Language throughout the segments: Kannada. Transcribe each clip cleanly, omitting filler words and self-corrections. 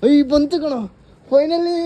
ಅಯ್ಯ ಬಂತು ಕಣ finally.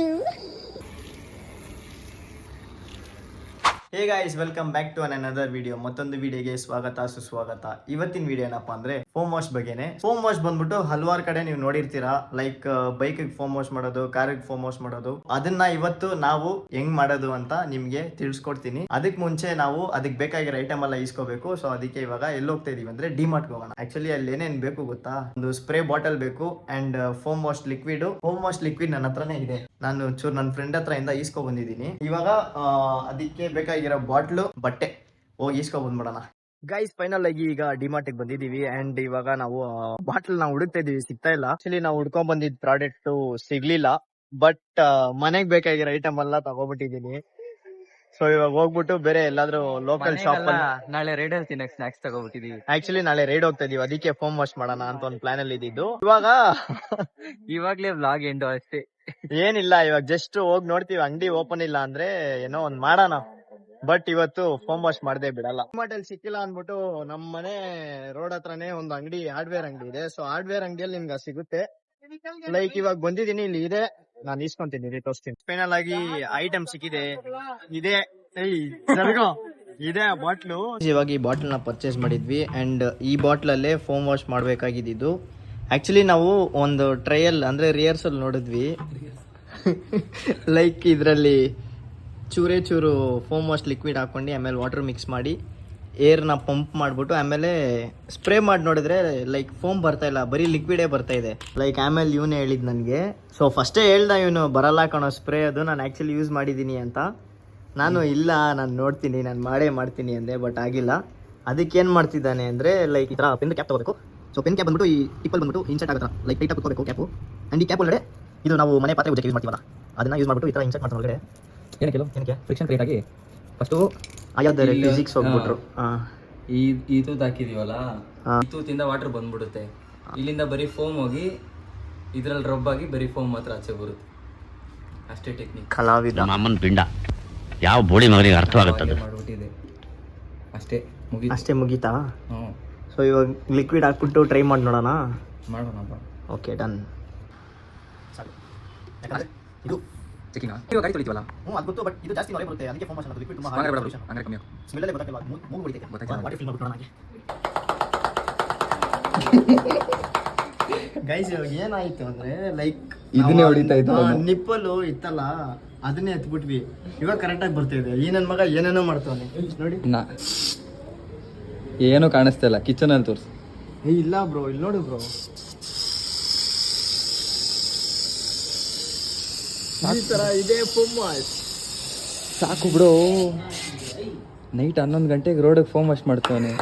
Hey guys, welcome back to another video. ಮತ್ತೊಂದು ವಿಡಿಯೋಗೆ ಸ್ವಾಗತ ಸುಸ್ವಾಗತ. ಇವತ್ತಿನ ವಿಡಿಯೋ ಏನಪ್ಪಾ ಅಂದ್ರೆ ಫೋಮ್ ವಾಶ್ ಬಗ್ಗೆನೆ. ಫೋಮ್ ವಾಶ್ ಬಂದ್ಬಿಟ್ಟು ಹಲವಾರು ಕಡೆ ನೀವು ನೋಡಿರ್ತೀರಾ, ಲೈಕ್ ಬೈಕ್ ಫೋಮ್ ವಾಶ್ ಮಾಡೋದು, ಕಾರ್ ಫೋಮ್ ವಾಶ್ ಮಾಡೋದು. ಅದನ್ನ ಇವತ್ತು ನಾವು ಹೆಂಗ್ ಮಾಡೋದು ಅಂತ ನಿಮ್ಗೆ ತಿಳಿಸ್ಕೊಡ್ತೀನಿ. ಅದಕ್ಕೆ ಮುಂಚೆ ನಾವು ಅದಕ್ಕೆ ಬೇಕಾಗಿರೋ ಐಟಮ್ ಎಲ್ಲ ಇಸ್ಕೋಬೇಕು. ಸೊ ಅದಕ್ಕೆ ಇವಾಗ ಎಲ್ಲಿ ಹೋಗ್ತಾ ಇದೀವಿ ಅಂದ್ರೆ ಡಿಮಾರ್ಟ್ ಹೋಗೋಣ. ಆಕ್ಚುಲಿ ಅಲ್ಲಿ ಏನೇನ್ ಬೇಕು ಗೊತ್ತಾ, ಒಂದು ಸ್ಪ್ರೇ ಬಾಟಲ್ ಬೇಕು and foam wash liquid. Foam wash liquid ನನ್ನ ಹತ್ರನೇ ಇದೆ, ನಾನು ಚೂರ್ ನನ್ನ ಫ್ರೆಂಡ್ ಹತ್ರ ಇಂದ ಈಸ್ಕೊ ಬಂದಿದ್ದೀನಿ. ಇವಾಗ ಅದಕ್ಕೆ ಬೇಕಾಗಿರೋ ಬಾಟ್ಲು, ಬಟ್ಟೆ ಹೋಗಿ ಈಸ್ಕೊ ಬಂದ್ಬಿಡೋಣ. ಗೈಸ್, ಫೈನಲ್ ಆಗಿ ಈಗ ಡಿಮಾರ್ಟ್ ಬಂದಿದೀವಿ ಅಂಡ್ ಇವಾಗ ನಾವು ಬಾಟ್ಲ್ ನಾವು ಹುಡುಕ್ತಾ ಇದೀವಿ, ಸಿಗ್ತಾ ಇಲ್ಲ. ಆಕ್ಚುಲಿ ನಾವು ಹುಡ್ಕೊಂಡ್ ಬಂದಿದ್ ಪ್ರಾಡಕ್ಟ್ ಸಿಗ್ಲಿಲ್ಲ, ಬಟ್ ಮನೆಗ್ ಬೇಕಾಗಿರೋ ಐಟಮ್ ಎಲ್ಲ ತಗೋಬಿಟ್ಟಿದೀನಿ. ಸೊ ಇವಾಗ ಹೋಗ್ಬಿಟ್ಟು ಬೇರೆ ಎಲ್ಲಾದ್ರೂ ಲೋಕಲ್ ಶಾಪ್ ನಾಳೆ ರೈಡ್ ಹೇಳ್ತೀನಿ, ಸ್ನಾಕ್ಸ್ ತಗೋಬಿಟ್ಟಿದೀವಿ. ಆಕ್ಚುಲಿ ನಾಳೆ ರೈಡ್ ಹೋಗ್ತಾ ಇದೀವಿ, ಅದಕ್ಕೆ ಫೋಮ್ ವಾಶ್ ಮಾಡೋಣ ಅಂತ ಒಂದು ಪ್ಲಾನ್ ಅಲ್ಲಿ ಇದ್ದಿದ್ದು. ಇವಾಗ್ಲೇ ವ್ಲಾಗ್ ಎಂಡು ಅಷ್ಟೇ, ಏನಿಲ್ಲ. ಇವಾಗ ಜಸ್ಟ್ ಹೋಗಿ ನೋಡ್ತೀವಿ, ಅಂಗಡಿ ಓಪನ್ ಇಲ್ಲ ಅಂದ್ರೆ ಏನೋ ಒಂದ್ ಮಾಡೋಣ. ಬಟ್ ಇವತ್ತು ಫೋಮ್ ವಾಶ್ ಮಾಡದೆ ಬಿಡಲ್ಲ. ಡಿಮಾರ್ಟ್ ಸಿಕ್ಕಿಲ್ಲ ಅನ್ಬಿಟ್ಟು ನಮ್ ಮನೆ ರೋಡ್ ಹತ್ರನೇ ಒಂದು ಅಂಗಡಿ, ಹಾರ್ಡ್ವೇರ್ ಅಂಗಡಿ ಇದೆ. ಸೊ ಹಾರ್ಡ್ವೇರ್ ಅಂಗಡಿಯಲ್ಲಿ ನಿಮ್ಗೆ ಸಿಗುತ್ತೆ. ಲೈಕ್ ಇವಾಗ ಬಂದಿದ್ದೀನಿ, ಇಲ್ಲಿ ಇದೆ, ನಾನು ಇಸ್ಕೊಂತೀನಿ, ತೋರಿಸ್ತೀನಿ. ಫೈನಲ್ ಆಗಿ ಐಟಮ್ ಸಿಕ್ಕಿದೆ, ಇದೆ ಇದೆ ಬಾಟ್ಲು. ಇವಾಗ ಈ ಬಾಟ್ಲ್ ನ ಪರ್ಚೇಸ್ ಮಾಡಿದ್ವಿ ಅಂಡ್ ಈ ಬಾಟ್ಲ್ ಅಲ್ಲೇ ಫೋಮ್ ವಾಶ್ ಮಾಡ್ಬೇಕಾಗಿದ್ದು. ಆಕ್ಚುಲಿ ನಾವು ಒಂದು ಟ್ರಯಲ್ ಅಂದ್ರೆ ರಿಹರ್ಸಲ್ ನೋಡಿದ್ವಿ. ಲೈಕ್ ಇದರಲ್ಲಿ ಚೂರೇ ಚೂರು ಫೋಮ್ ವಾಶ್ ಲಿಕ್ವಿಡ್ ಹಾಕೊಂಡು ಆಮೇಲೆ ವಾಟರ್ ಮಿಕ್ಸ್ ಮಾಡಿ ಏರ್ನ ಪಂಪ್ ಮಾಡಿಬಿಟ್ಟು ಆಮೇಲೆ ಸ್ಪ್ರೇ ಮಾಡಿ ನೋಡಿದ್ರೆ ಲೈಕ್ ಫೋಮ್ ಬರ್ತಾ ಇಲ್ಲ, ಬರೀ ಲಿಕ್ವಿಡೇ ಬರ್ತಾ ಇದೆ. ಲೈಕ್ ಆಮೇಲೆ ಇವನೇ ಹೇಳಿದ್ ನನಗೆ. ಸೊ ಫಸ್ಟೇ ಹೇಳ್ದ ಇವನು, ಬರಲ್ಲ ಕಣೋ ಸ್ಪ್ರೇ ಅದು, ನಾನು ಆ್ಯಕ್ಚುಲಿ ಯೂಸ್ ಮಾಡಿದ್ದೀನಿ ಅಂತ. ನಾನು ಇಲ್ಲ, ನಾನು ನೋಡ್ತೀನಿ, ನಾನು ಮಾಡ್ತೀನಿ ಅಂದೆ, ಬಟ್ ಆಗಿಲ್ಲ. ಅದಕ್ಕೆ ಏನು ಮಾಡ್ತಿದ್ದಾನೆ ಅಂದರೆ ಲೈಕ್ ಈ ಥರ ಪೆನ್ ಕ್ಯಾಪ್ ತಗೋಬೇಕು. ಸೊ ಪೆನ್ ಕ್ಯಾಪ್ ಬಂದ್ಬಿಟ್ಟು ಈ ಟಿಪ್ಪಲ್ ಬಂದ್ಬಿಟ್ಟು ಇನ್ಸರ್ಟ್ ಆಗುತ್ತೆ, ಲೈಕ್ ಟೈಟ್ ಹಾಕೋಬೇಕು ಕ್ಯಾಪು. ಆ್ಯಂಡ್ ಈ ಕ್ಯಾಪ್ ಒಳಗಡೆ ಇದು ನಾವು ಮನೆ ಪಾತ್ರೆ ಯೂಸ್ ಮಾಡ್ತೀವಲ್ಲ, ಅದನ್ನು ಯೂಸ್ ಮಾಡಿಬಿಟ್ಟು ಈ ಥರ ಇನ್ಸರ್ಟ್ ಮಾಡ್ತಾರೆ ಒಳಗಡೆ. ಏನಕ್ಕೆ ಫ್ರಿಕ್ಷನ್ ಕ್ರಿಯೇಟ್ ಆಗಿ ಫಸ್ಟು ಆಯಾವ್ದು ಫಿಸಿಕ್ಸ್ ಹೋಗ್ಬಿಟ್ರು. ಈ ತೂತ್ ಹಾಕಿದೀವಲ್ಲ, ಈ ತೂತಿಂದ ವಾಟರ್ ಬಂದ್ಬಿಡುತ್ತೆ. ಇಲ್ಲಿಂದ ಬರೀ ಫೋಮ್ ಹೋಗಿ ಇದ್ರಲ್ಲಿ ರಬ್ ಆಗಿ ಬರೀ ಫೋಮ್ ಮಾತ್ರ ಆಚೆ ಬರುತ್ತೆ. ಅಷ್ಟೇ ಟೆಕ್ನಿಕ್. ಕಲಾವಿದ ಅಮ್ಮನ ಪಿಂಡ ಯಾವ ಬೋಳಿ ಮಗನಿಗೆ ಅರ್ಥವಾಗುತ್ತದೆ. ಮಾಡ್ಬಿಟ್ಟಿದೆ ಅಷ್ಟೇ ಮುಗೀತಾ? ಸೊ ಇವಾಗ ಲಿಕ್ವಿಡ್ ಹಾಕ್ಬಿಟ್ಟು ಟ್ರೈ ಮಾಡಿ ನೋಡೋಣ. ಮಾಡೋಣ. Okay, done. ಇದು ಚೆಕಿಂಗ್ ಇವಾಗ ಗಾಡಿ ತೊಳಿತೀವಲ್ಲ, ಅದು ಗೊತ್ತು, ಬಟ್ ಇದು ಜಾಸ್ತಿ ಮಳೆ ಬರುತ್ತೆ, ಅದಕ್ಕೆ ಫೋಮ್ ವಾಶ್ ಮಾಡೋದು. ಲಿಕ್ವಿಡ್ ತುಂಬಾ ಹಂಗಾರೆ ಕಮ್ಮಿ ಸ್ಮೆಲ್ ಅಲ್ಲೇ ಗೊತ್ತಾಗಲ್ಲ, ಮೂಗು ಹೊಡಿತೈತೆ. ವಾಟರ್ ಫಿಲ್ ಮಾಡ್ಬಿಟ್ಟು ನೋಡೋಣ. ಗೈಸ್, ಇವಾಗ ಏನಾಯ್ತು ಅಂದ್ರೆ ಲೈಕ್ ಇದನ್ನೇ ಹೊಡಿತಾ ಇತ್ತು, ನಿಪ್ಪಲು ಇತ್ತಲ್ಲ ಅದನ್ನೇ ಎತ್ಬಿಟ್ವಿ. ಇವಾಗ ಕರೆಕ್ಟಾಗಿ ಬರ್ತಾ ಇದೆ. ಈ ನನ್ನ ಮಗ ಏನೇನೋ ಮಾಡ್ತಾನೆ ನೋಡಿ. ಏನೂ ಕಾಣಿಸ್ತಾ ಇಲ್ಲ, ಕಿಚನ್ ಅಲ್ಲಿ ತೋರಿಸಿ. ಇಲ್ಲ ಬ್ರೋ, ಇಲ್ಲಿ ನೋಡಿ ಬ್ರೋ, ಈ ತರ ಇದೆ ಫೋಮ್ ವಾಶ್. ಸಾಕು ಬಿಡು, ನೈಟ್ 11 ಗಂಟೆಗೆ ರೋಡಿಗೆ ಫೋಮ್ ವಾಶ್ ಮಾಡ್ತಾನೆ.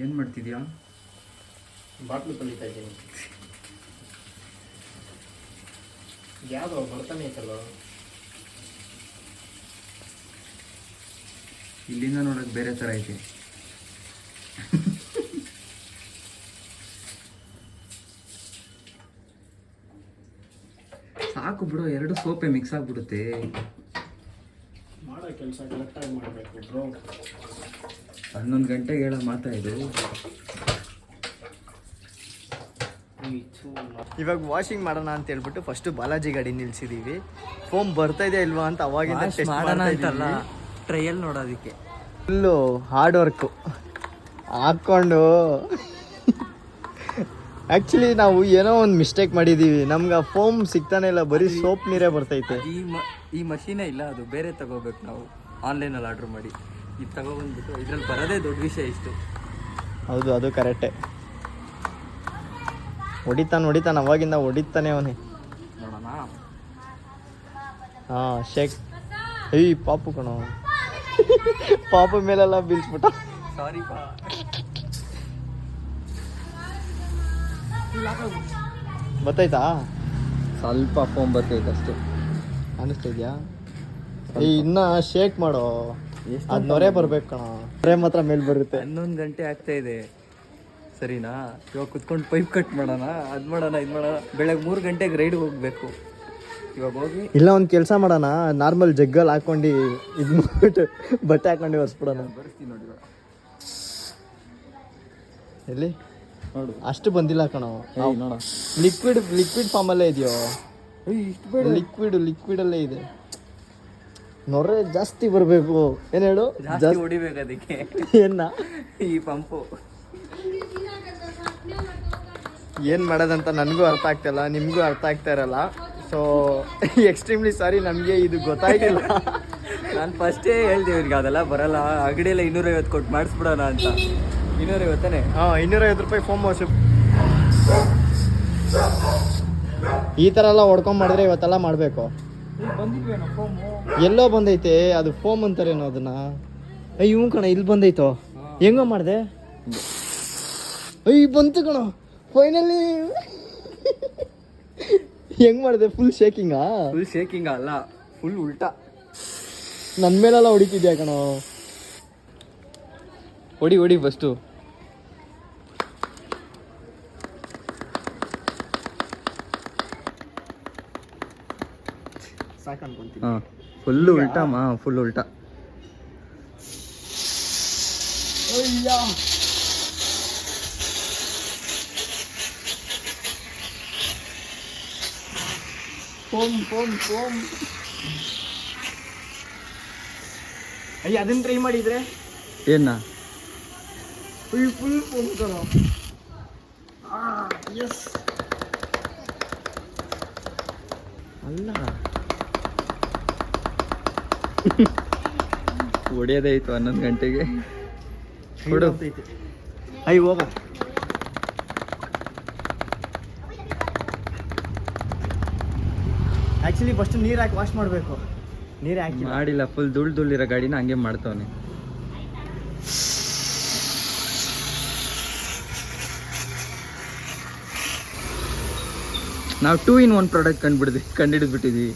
ಏನು ಮಾಡ್ತಿದ್ಯಾ? ಬಾಟ್ಲು ತೊಳಿತಾ ಇದ್ದೀನಿ. ಯಾವ್ದು ಬರ್ತಾನೆ ಐತಲ್ಲ, ಇಲ್ಲಿಂದ ನೋಡಕ್ ಬೇರೆ ಥರ ಐತೆ. ಸಾಕು ಬಿಡು, ಎರಡು ಸೋಪೆ ಮಿಕ್ಸ್ ಆಗ್ಬಿಡುತ್ತೆ. ಮಾಡೋ ಕೆಲಸ ಕರೆಕ್ಟಾಗಿ ಮಾಡಬೇಕು ಬ್ರೋ. 11 ಗಂಟೆಗೆ ಹೇಳೋ ಮಾತಾ ಇದು. ಇವಾಗ ವಾಷಿಂಗ್ ಮಾಡೋಣ ಅಂತ ಹೇಳ್ಬಿಟ್ಟು ಫಸ್ಟ್ ಬಾಲಾಜಿ ಗಾಡಿ ನಿಲ್ಸಿದೀವಿ. ಫೋಮ್ ಬರ್ತಾ ಇದೆ ಇಲ್ವಾ ಅಂತ ಅವಾಗಿಂದ ಟೆಸ್ಟ್ ಮಾಡೋಣ ಅಂತಲ್ಲ, ಟ್ರಯಲ್ ನೋಡೋದಕ್ಕೆ. ಫುಲ್ಲು ಹಾರ್ಡ್ ವರ್ಕು ಹಾಕ್ಕೊಂಡು. ಆ್ಯಕ್ಚುಲಿ ನಾವು ಏನೋ ಒಂದು ಮಿಸ್ಟೇಕ್ ಮಾಡಿದ್ದೀವಿ, ನಮ್ಗೆ ಫೋಮ್ ಸಿಗ್ತಾನೆ ಇಲ್ಲ, ಬರೀ ಸೋಪ್ ನೀರೇ ಬರ್ತೈತೆ. ಈ ಮಷೀನೇ ಇಲ್ಲ, ಅದು ಬೇರೆ ತಗೋಬೇಕು ನಾವು ಆನ್ಲೈನಲ್ಲಿ ಆರ್ಡ್ರ್ ಮಾಡಿ. ಇದು ತಗೊಬಂದ್ಬಿಟ್ಟು ಇದ್ರಲ್ಲಿ ಬರೋದೇ ದೊಡ್ಡ ವಿಷಯ ಇಷ್ಟು. ಹೌದು, ಅದು ಕರೆಕ್ಟೇ. ಹೊಡಿತಾನೆ ಅವಾಗಿಂದ ಹೊಡಿತಾನೆ ಅವನೇ. ನೋಡೋಣ. ಹಾಂ, ಶೇಕ್. ಏಯ್ ಪಾಪು ಕಣೋ, ಪಾಪು ಮೇಲೆಲ್ಲ ಬೀಳ್ಸ್ಬಿಟ್ಟ. ಸಾರಿ ಪಾ. ಗೊತ್ತಾಯ್ತಾ? ಸ್ವಲ್ಪ ಫೋಮ್ ಬರ್ತೈತೆ ಅಷ್ಟೇ, ಅನಿಸ್ತಾ ಇದೆಯಾ? ಇನ್ನ ಶೇಕ್ ಮಾಡೋ, ಅದು ನೊರೆ ಬರ್ಬೇಕು ಕಣ, ನೊರೆ ಮಾತ್ರ ಮೇಲೆ ಬರುತ್ತೆ. 11 ಗಂಟೆ ಆಗ್ತಾ ಇದೆ, ಸರಿನಾ? ಇವಾಗ ಕುತ್ಕೊಂಡು ಪೈಪ್ ಕಟ್ ಮಾಡೋಣ, ಅದು ಮಾಡೋಣ, ಇದು ಮಾಡೋಣ. ಬೆಳಗ್ಗೆ 3 ಗಂಟೆಗೆ ರೈಡ್ಗೆ ಹೋಗ್ಬೇಕು. ಇವಾಗ ಹೋಗಿ ಇಲ್ಲ ಒಂದು ಕೆಲಸ ಮಾಡೋಣ, ನಾರ್ಮಲ್ ಜಗ್ಗಲ್ಲಿ ಹಾಕೊಂಡು ಇದು ಮಾಡ್ಬಿಟ್ಟು ಬಟ್ಟೆ ಹಾಕೊಂಡು ಒರೆಸ್ಬಿಡೋಣ. ಬರ್ಸ್ತೀನಿ ನೋಡಿ. ಎಲ್ಲಿ ನೋಡು ಅಷ್ಟು ಬಂದಿಲ್ಲ ಕಣೋ. ನೋಡ ಲಿಕ್ವಿಡ್ ಫಾರ್ಮ್ ಅಲ್ಲೇ ಇದೆಯೋ? ಇಷ್ಟು ಬೇಡ, ಲಿಕ್ವಿಡ್ ಅಲ್ಲೇ ಇದೆ. ನೊರೆ ಜಾಸ್ತಿ ಬರಬೇಕು. ಏನ್ ಹೇಳು? ಜಾಸ್ತಿ ಹೊಡಿಬೇಕು ಅದಕ್ಕೆ ಏನ ಈ ಪಂಪು. ಏನ್ ಮಾಡೋದಂತ ನನಗೂ ಅರ್ಥ ಆಗ್ತಿಲ್ಲ, ನಿಮ್ಗೂ ಅರ್ಥ ಆಗ್ತಾ ಇರಲ್ಲ. ಸೊ ಎಕ್ಸ್ಟ್ರೀಮ್ಲಿ ಸಾರಿ, ನಮಗೆ ಇದು ಗೊತ್ತಾಗಿಲ್ಲ. ನಾನು ಫಸ್ಟೇ ಹೇಳ್ದೆ ಇವ್ರಿಗೆ ಅದೆಲ್ಲ ಬರಲ್ಲ, ಅಂಗಡಿಯೆಲ್ಲ 250 ಕೊಟ್ಟು ಮಾಡಿಸ್ಬಿಡೋಣ ಅಂತ. 250 ಹಾಂ, 250 ರೂಪಾಯಿ ಫೋಮ್ ವಾಶ್. ಈ ಥರ ಎಲ್ಲ ಹೊಡ್ಕೊಂಡ್ ಮಾಡಿದ್ರೆ ಇವತ್ತೆಲ್ಲ ಮಾಡಬೇಕು. ಬಂದಿದ್ವೇನೋ ಫೋಮು. ಎಲ್ಲೋ ಬಂದೈತೆ ಅದು, ಫೋಮ್ ಅಂತಾರೇನೋ ಅದನ್ನ. ಅಯ್ಯೋ ಕಣ, ಇಲ್ಲಿ ಬಂದೈತೋ. ಹೆಂಗೋ ಮಾಡಿದೆ? ಅಯ್ಯ ಬಂತು ಕಣ ಫೈನಲಿ. ಹೆಂಗ್ ಮಾಡಿದೆ? ಫುಲ್ ಶೇಕಿಂಗಾ? ಫುಲ್ ಶೇಕಿಂಗ್ ಅಲ್ಲ, ಫುಲ್ ಉಲ್ಟಾ. ನನ್ನ ಮೇಲೆಲ್ಲ ಹೊಡಿತಿದ್ಯಾ ಕಣೋ. ಹೊಡಿ ಫಸ್ಟು. ಸಾಕು ಅನ್ಕೊಂತೀನಿ. ಹಾಂ, ಫುಲ್ ಉಲ್ಟಾ ಫುಲ್ ಉಲ್ಟಾ. ಫೋಮ್. ಅಯ್ಯ ಅದನ್ನ ಟ್ರೈ ಮಾಡಿದ್ರೆ ಏನ ಫುಲ್ ಫೋಮ್ ಕಣೋ. ಎಸ್ ಅಲ್ಲ, ಹೊಡಿಯೋದಾಯ್ತು 11 ಗಂಟೆಗೆ. ಕೊಡು. ಅಯ್ಯ ಹೋಗ. ಆಕ್ಚುಲಿ ಫಸ್ಟ್ ನೀರು ಹಾಕಿ ವಾಶ್ ಮಾಡಬೇಕು. ನೀರು ಹಾಕಿ ಮಾಡಿಲ್ಲ, ಫುಲ್ ಧೂಳಿರೋ ಗಾಡಿನ ಹಂಗೆ ಮಾಡ್ತವನೆ. ನಾವು 2-in-1 ಪ್ರಾಡಕ್ಟ್ ಕಂಡಿಡಿದ್ಬಿಟ್ಟಿದ್ವಿ.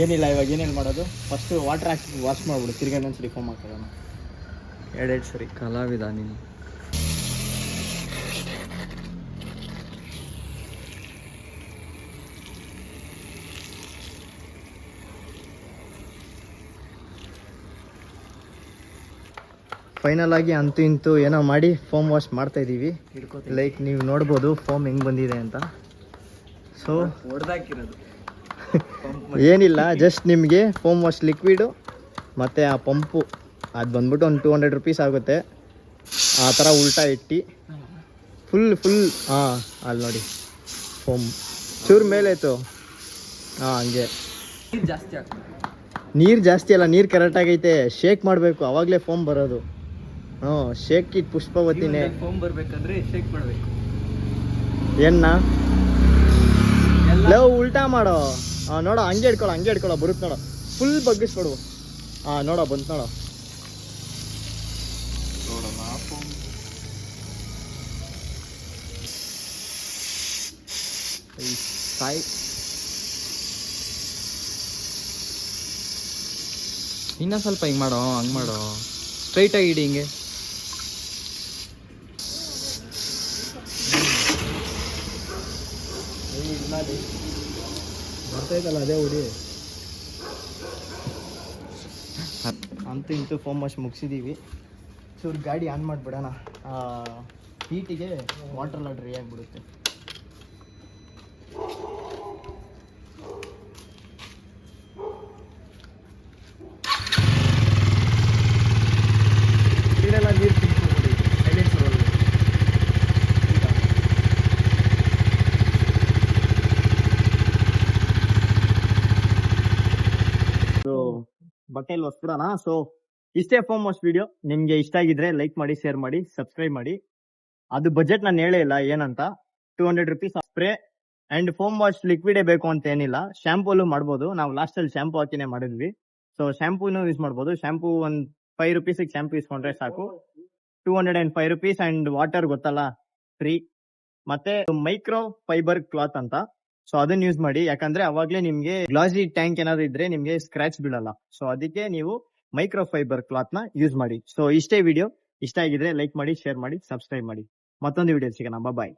ಏನಿಲ್ಲ, ಇವಾಗ ಏನೇನು ಮಾಡೋದು? ಫಸ್ಟ್ ವಾಟರ್ ಹಾಕಿ ವಾಶ್ ಮಾಡ್ಬಿಡು, ತಿರ್ಗಾ ಇನ್ನೊಂದ್ಸರಿ ಫೋಮ್ ಹಾಕೋಣ. 2 ಸರಿ. ಕಲಾವಿದ ನೀನು. ಫೈನಲ್ ಆಗಿ ಅಂತೂ ಇಂತೂ ಏನೋ ಮಾಡಿ ಫೋಮ್ ವಾಶ್ ಮಾಡ್ತಾ ಇದ್ದೀವಿ. ಲೈಕ್ ನೀವು ನೋಡ್ಬೋದು ಫೋಮ್ ಹೆಂಗೆ ಬಂದಿದೆ ಅಂತ. ಸೊ ಹೊಡೆದಾಕಿರೋದು ಏನಿಲ್ಲ, ಜಸ್ಟ್ ನಿಮಗೆ ಫೋಮ್ ವಾಶ್ ಲಿಕ್ವಿಡು ಮತ್ತು ಆ ಪಂಪು ಅದು ಬಂದ್ಬಿಟ್ಟು ಒಂದು 200 ರೂಪೀಸ್ ಆಗುತ್ತೆ. ಆ ಥರ ಉಲ್ಟಾ ಇಟ್ಟು ಫುಲ್ ಹಾಂ, ಅಲ್ಲಿ ನೋಡಿ ಫೋಮ್ ಚೂರು ಮೇಲೆ ಇತ್ತು. ಹಾಂ, ಹಂಗೆ ಜಾಸ್ತಿ ಆಗ್ತದೆ. ನೀರು ಜಾಸ್ತಿ ಅಲ್ಲ, ನೀರು ಕರೆಕ್ಟಾಗೈತೆ. ಶೇಕ್ ಮಾಡಬೇಕು, ಆವಾಗಲೇ ಫೋಮ್ ಬರೋದು. ಹ್ಞೂ, ಶೇಕ್ ಇಟ್ಟು ಪುಷ್ಪವತಿನೇ. ಫೋಮ್ ಬರ್ಬೇಕಂದ್ರೆ ಶೇಕ್ ಮಾಡ್ಬೇಕು. ಏನ್ನ ಲವ್ ಉಲ್ಟಾ ಮಾಡೋ. ಹಾಂ, ನೋಡೋ, ಹಂಗೆ ಹಿಡ್ಕೊಳ್ಳೋ ಬರುತ್ತೆ ನೋಡೋ. ಫುಲ್ ಬಗ್ಗಿಸ್ಕೊಡು. ಹಾಂ, ನೋಡೋ ಬಂತು ನೋಡೋ. ಸಾಯಿ ಇನ್ನೂ ಸ್ವಲ್ಪ ಹಿಂಗೆ ಮಾಡೋ, ಹಂಗೆ ಮಾಡೋ, ಸ್ಟ್ರೈಟಾಗಿ ಇಡಿ ಹಿಂಗೆ. ಬರ್ತೈತಲ್ಲ ಅದೇ ಹುಡಿ. ಅಂತೂ ಇಂತೂ ಫೋಮ್ ವಾಶ್ ಮುಗಿಸಿದ್ದೀವಿ. ಚೂರು ಗಾಡಿ ಆನ್ ಮಾಡಿಬಿಡೋಣ. ಹೀಟಿಗೆ ವಾಟರ್ ಡ್ರೈ ಆಗಿಬಿಡುತ್ತೆ. ನೀರೆಲ್ಲ ನೀರು ತುಂಬಿಸ್ಬಿಡಿ, ಸೈಲೆನ್ಸರ್ ಒಳಗೆ. ಬಟ್ಟೆಯಲ್ಲಿ ಒಸ್ಬಿಡೋಣ. ಸೊ ಇಷ್ಟೇ ಫೋಮ್ ವಾಶ್ ವಿಡಿಯೋ. ನಿಮ್ಗೆ ಇಷ್ಟ ಆಗಿದ್ರೆ ಲೈಕ್ ಮಾಡಿ, ಶೇರ್ ಮಾಡಿ, ಸಬ್ಸ್ಕ್ರೈಬ್ ಮಾಡಿ. ಅದು ಬಜೆಟ್ ನಾನು ಹೇಳೇ ಇಲ್ಲ ಏನಂತ. 200 rupees spray and foam wash ಲಿಕ್ವಿಡೇ ಬೇಕು ಅಂತ ಏನಿಲ್ಲ. ಶಾಂಪೂಲು ಮಾಡ್ಬೋದು. ನಾವು ಲಾಸ್ಟಲ್ಲಿ ಶಾಂಪೂ ಹಾಕಿನೇ ಮಾಡಿದ್ವಿ. ಸೊ ಶಾಂಪೂನು ಯೂಸ್ ಮಾಡ್ಬೋದು. ಶಾಂಪೂ ಒಂದು 5 ರೂಪೀಸಿಗೆ ಶಾಂಪೂ ಇಸ್ಕೊಂಡ್ರೆ ಸಾಕು. 205 ರೂಪೀಸ್ ಅಂಡ್ ವಾಟರ್ ಗೊತ್ತಲ್ಲ, ಫ್ರೀ. ಮತ್ತೆ ಮೈಕ್ರೋ ಫೈಬರ್ ಕ್ಲಾತ್ ಅಂತ, ಸೊ ಅದನ್ನ ಯೂಸ್ ಮಾಡಿ. ಯಾಕಂದ್ರೆ ಅವಾಗ್ಲೇ ನಿಮ್ಗೆ ಗ್ಲಾಸಿ ಟ್ಯಾಂಕ್ ಏನಾದ್ರು ಇದ್ರೆ ನಿಮ್ಗೆ ಸ್ಕ್ರಾಚ್ ಬೀಳಲ್ಲ. ಸೊ ಅದಕ್ಕೆ ನೀವು ಮೈಕ್ರೋ ಫೈಬರ್ ಕ್ಲಾತ್ ನ ಯೂಸ್ ಮಾಡಿ. ಸೊ ಇಷ್ಟೇ ವಿಡಿಯೋ. ಇಷ್ಟ ಆಗಿದ್ರೆ ಲೈಕ್ ಮಾಡಿ, ಶೇರ್ ಮಾಡಿ, ಸಬ್ಸ್ಕ್ರೈಬ್ ಮಾಡಿ. ಮತ್ತೊಂದು ವಿಡಿಯೋ ಸಿಗೋಣ. ಬಾಯ್.